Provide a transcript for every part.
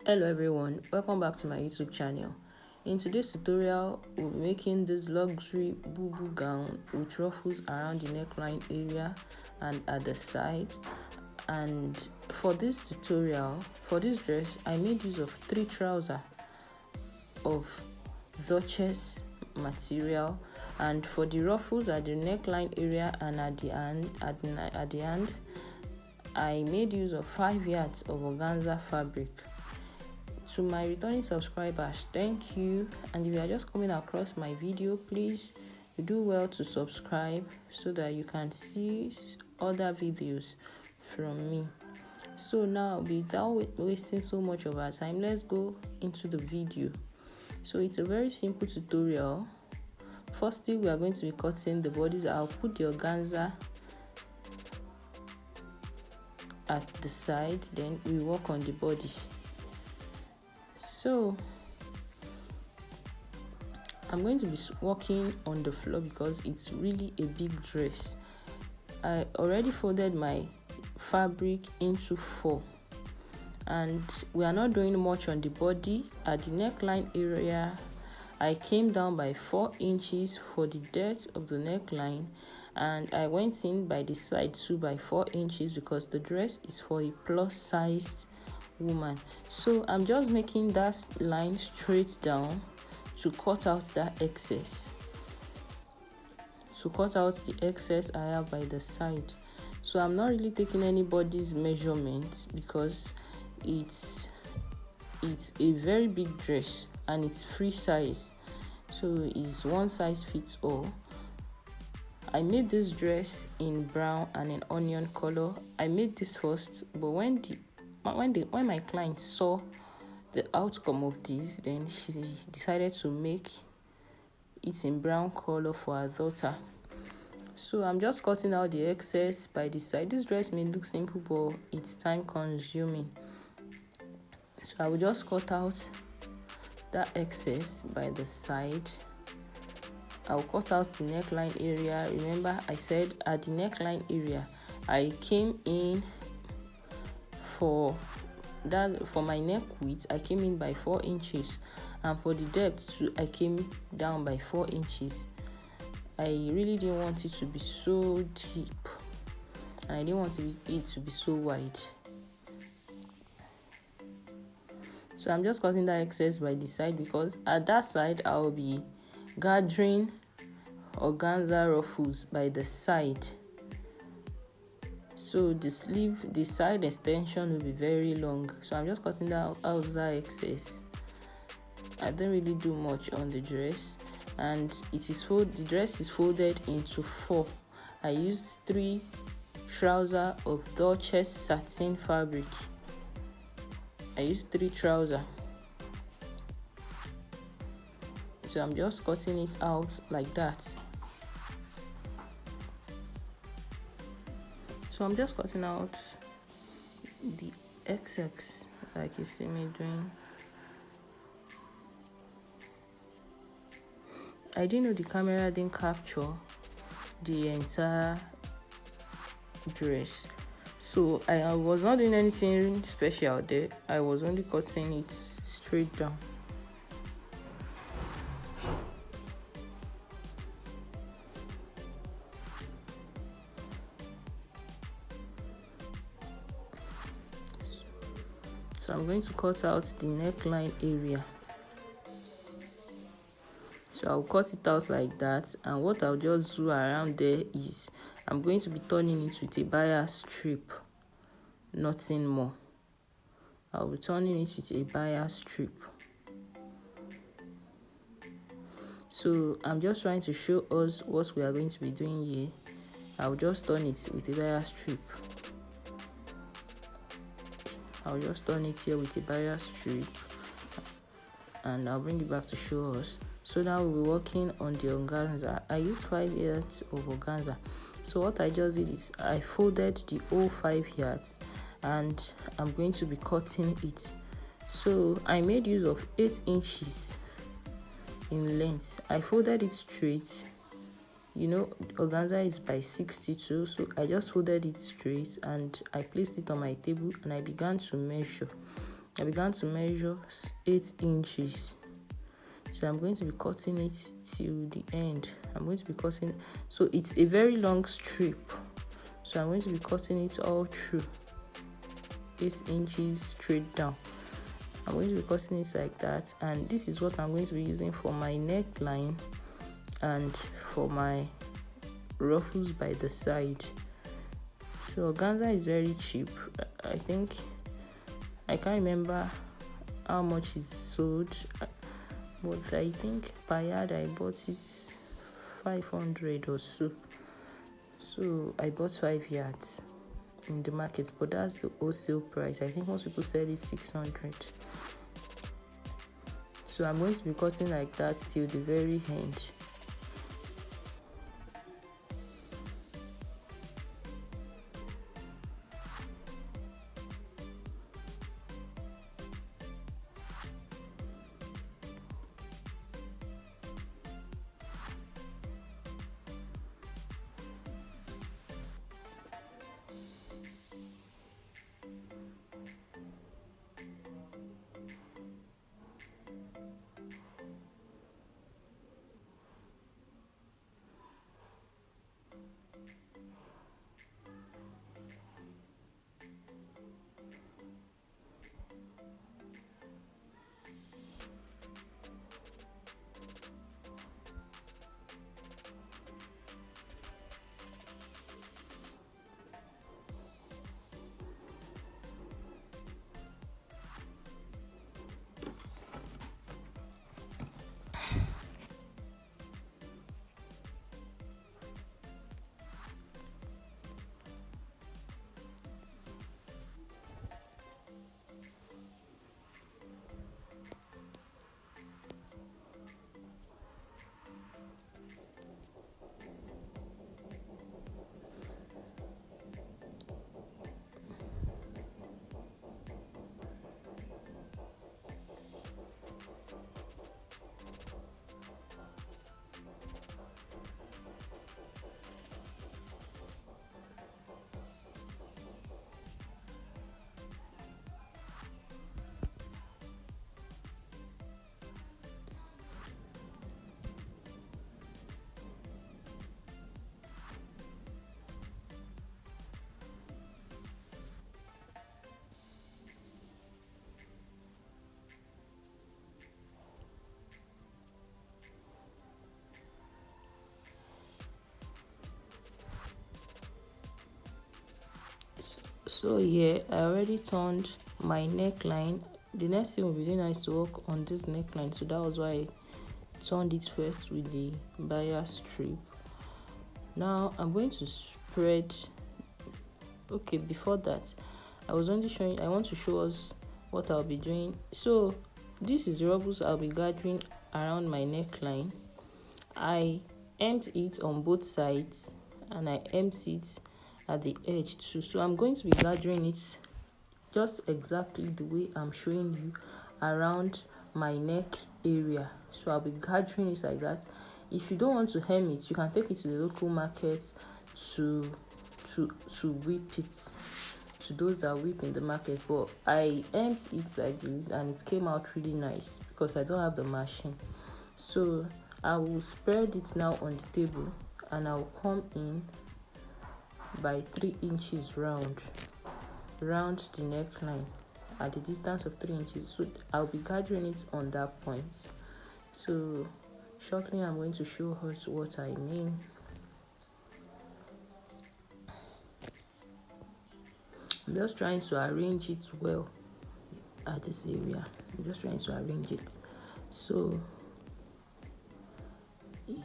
Hello everyone, welcome back to my YouTube channel. In today's tutorial, we'll be making this luxury boo-boo gown with ruffles around the neckline area and at the side. And for this tutorial, for this dress, I made use of 3 trousers of Duchess material, and for the ruffles at the neckline area and at the end, I made use of 5 yards of organza fabric. To my returning subscribers, thank you, and if you are just coming across my video, please do well to subscribe so that you can see other videos from me. So now, without wasting so much of our time, let's go into the video. So it's a very simple tutorial. Firstly, we are going to be cutting the bodies. I'll put the organza at the side, then we work on the body. So I'm going to be working on the floor because it's really a big dress. I already folded my fabric into 4, and we are not doing much on the body. At the neckline area, I came down by 4 inches for the depth of the neckline, and I went in by the side too by 4 inches because the dress is for a plus sized woman. So I'm just making that line straight down to cut out that excess, the excess I have by the side. So I'm not really taking anybody's measurements because it's a very big dress and it's free size, so it's one size fits all. I made this dress in brown and in onion color. I made this first, but when my client saw the outcome of this, then she decided to make it in brown color for her daughter. So I'm just cutting out the excess by the side. This dress may look simple, but it's time consuming. So I will just cut out that excess by the side. I'll cut out the neckline area. Remember, I said at the neckline area, I came in for my neck width, I came in by 4 inches, and for the depth too, I came down by 4 inches. I really didn't want it to be so deep, and I didn't want it to be so wide. So I'm just cutting that excess by the side because at that side I'll be gathering organza ruffles by the side. So the side extension will be very long. So I'm just cutting that out that excess. I don't really do much on the dress, and the dress is folded into 4. I used 3 trousers of Duchess satin fabric. I used 3 trousers. So I'm just cutting it out like that. So I'm just cutting out the XX like you see me doing. I didn't know the camera didn't capture the entire dress, so I was not doing anything special there. I was only cutting it straight down. So I'm going to cut out the neckline area. So I'll cut it out like that, and what I'll just do around there is I'm going to be turning it with a bias strip, nothing more. I'll be turning it with a bias strip. So I'm just trying to show us what we are going to be doing here. I'll just turn it with a bias strip. I'll just turn it here with a bias strip, and I'll bring it back to show us. So now we'll be working on the organza. I used 5 yards of organza. So what I just did is I folded the whole 5 yards, and I'm going to be cutting it. So I made use of 8 inches in length. I folded it straight. You know, organza is by 62, so I just folded it straight and I placed it on my table and I began to measure. I began to measure 8 inches. So I'm going to be cutting it till the end. I'm going to be cutting, so it's a very long strip. So I'm going to be cutting it all through 8 inches straight down. I'm going to be cutting it like that, and this is what I'm going to be using for my neckline and for my ruffles by the side. So organza is very cheap. I think, I can't remember how much is sold, but I think per yard I bought it 500 or so. So I bought 5 yards in the market, but that's the wholesale price. I think most people sell it 600. So I'm going to be cutting like that till the very end. So here I already turned my neckline. The next thing will be doing is to work on this neckline. So that was why I turned it first with the bias strip. Now I'm going to spread. Okay, before that, I want to show us what I'll be doing. So this is the ruffles I'll be gathering around my neckline. I empty it on both sides and I empty it at the edge too. So I'm going to be gathering it just exactly the way I'm showing you around my neck area. So I'll be gathering it like that. If you don't want to hem it, you can take it to the local market to whip it, to those that whip in the market. But I empty it like this and it came out really nice because I don't have the machine. So I will spread it now on the table and I'll come in by 3 inches round the neckline at the distance of 3 inches. So I'll be gathering it on that point. So shortly I'm going to show us what I mean. I'm just trying to arrange it well at this area. I'm just trying to arrange it. So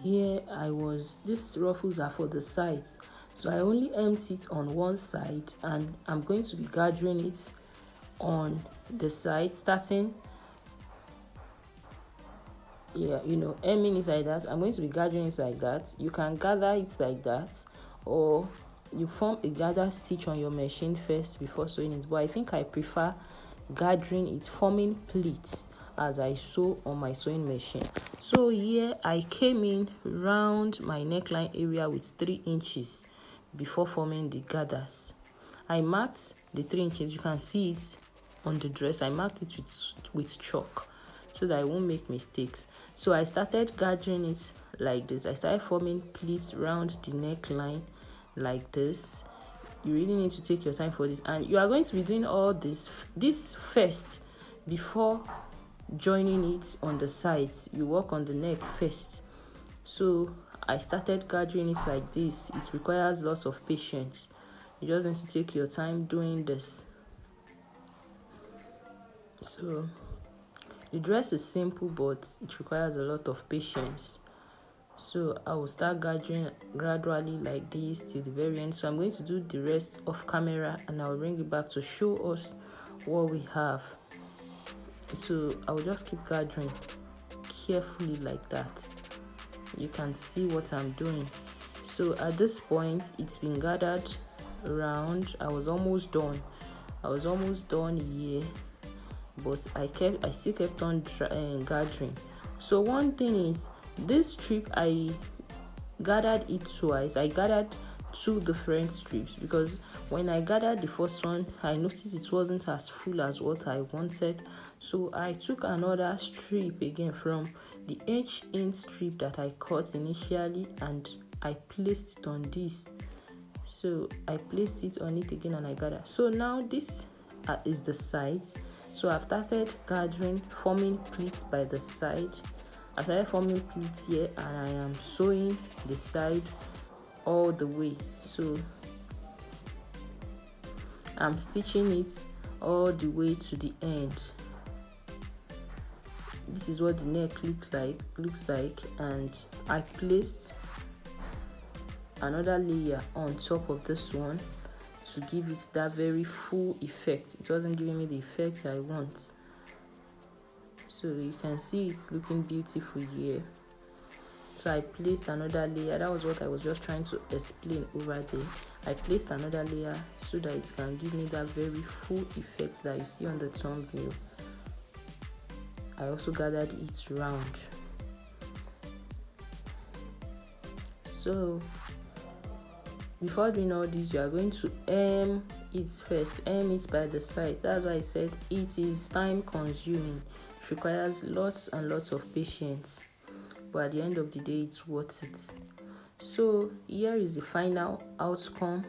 here these ruffles are for the sides. So I only empty it on one side and I'm going to be gathering it on the side, starting hemming it like that. I'm going to be gathering it like that. You can gather it like that, or you form a gather stitch on your machine first before sewing it. But I think I prefer gathering it, forming pleats as I sew on my sewing machine. So here I came in round my neckline area with 3 inches before forming the gathers. I marked the 3 inches. You can see it on the dress. I marked it with chalk so that I won't make mistakes. So I started gathering it like this. I started forming pleats around the neckline like this. You really need to take your time for this, and you are going to be doing all this first before joining it on the sides. You work on the neck first. So I started gathering it like this. It requires lots of patience. You just need to take your time doing this. So the dress is simple, but it requires a lot of patience. So I will start gathering gradually like this till the very end. So I'm going to do the rest off camera, and I'll bring it back to show us what we have. So I will just keep gathering carefully like that. You can see what I'm doing. So at this point, it's been gathered around. I was almost done here, but I still kept on gathering. So one thing is, this strip, I gathered it twice. I gathered 2 different strips because when I gathered the first one, I noticed it wasn't as full as what I wanted. So I took another strip again from the H-in strip that I cut initially, and I placed it on this. So I placed it on it again, and I gathered. So now this is the side. So I've started gathering, forming pleats by the side. I started forming pleats here, and I am sewing the side all the way. So I'm stitching it all the way to the end. This is what the neck looks like, and I placed another layer on top of this one to give it that very full effect. It wasn't giving me the effect I want. So you can see it's looking beautiful here. So I placed another layer. That was what I was just trying to explain over there. I placed another layer so that it can give me that very full effect that you see on the thumbnail. I also gathered it round. So before doing all this, you are going to hem it first. Hem it by the side. That's why I said it is time consuming. It requires lots and lots of patience, but at the end of the day, it's worth it. So here is the final outcome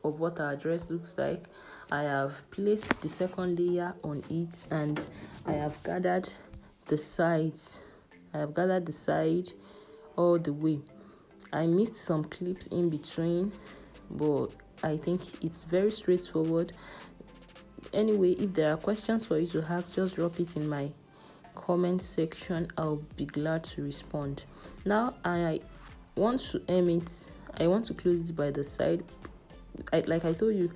of what our dress looks like. I have placed the second layer on it, and I have gathered the sides. All the way. I missed some clips in between, but I think it's very straightforward. Anyway, if there are questions for you to ask, just drop it in my comment section. I'll be glad to respond. Now I want to hem it. I want to close it by the side. Like I told you,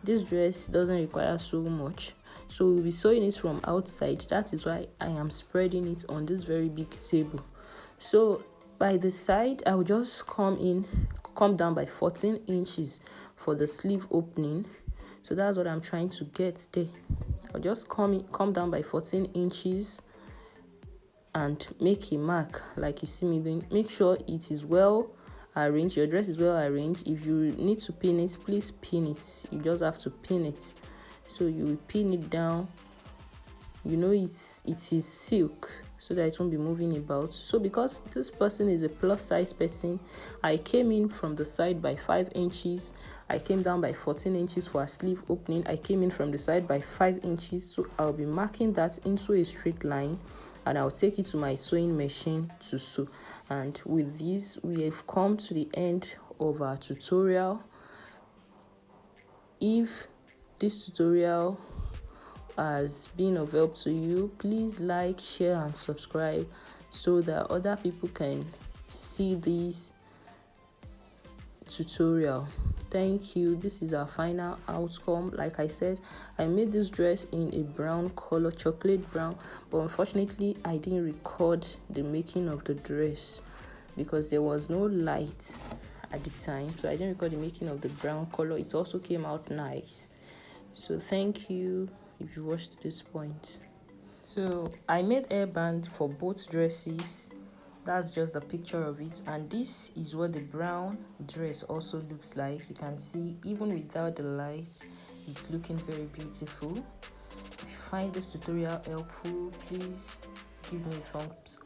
this dress doesn't require so much, so we'll be sewing it from outside. That is why I am spreading it on this very big table. So by the side, I will just come down by 14 inches for the sleeve opening. So that's what I'm trying to get there. I'll just come down by 14 inches and make a mark like you see me doing. Make sure it is well arranged. Your dress is well arranged. If you need to pin it, please pin it. You just have to pin it. So you will pin it down. You know it is silk, so that it won't be moving about. So because this person is a plus size person, I came in from the side by 5 inches. I came down by 14 inches for a sleeve opening. I came in from the side by 5 inches. So I'll be marking that into a straight line, and I'll take it to my sewing machine to sew. And with this, we have come to the end of our tutorial. If this tutorial has been of help to you, please like, share, and subscribe so that other people can see this tutorial. Thank you. This is our final outcome. Like I said, I made this dress in a brown color, chocolate brown, but unfortunately I didn't record the making of the dress because there was no light at the time, so I didn't record the making of the brown color. It also came out nice. So thank you if you watched to this point. So I made hairband for both dresses. That's just the picture of it, and this is what the brown dress also looks like. You can see even without the light, it's looking very beautiful. If find this tutorial helpful, please give me a thumbs up.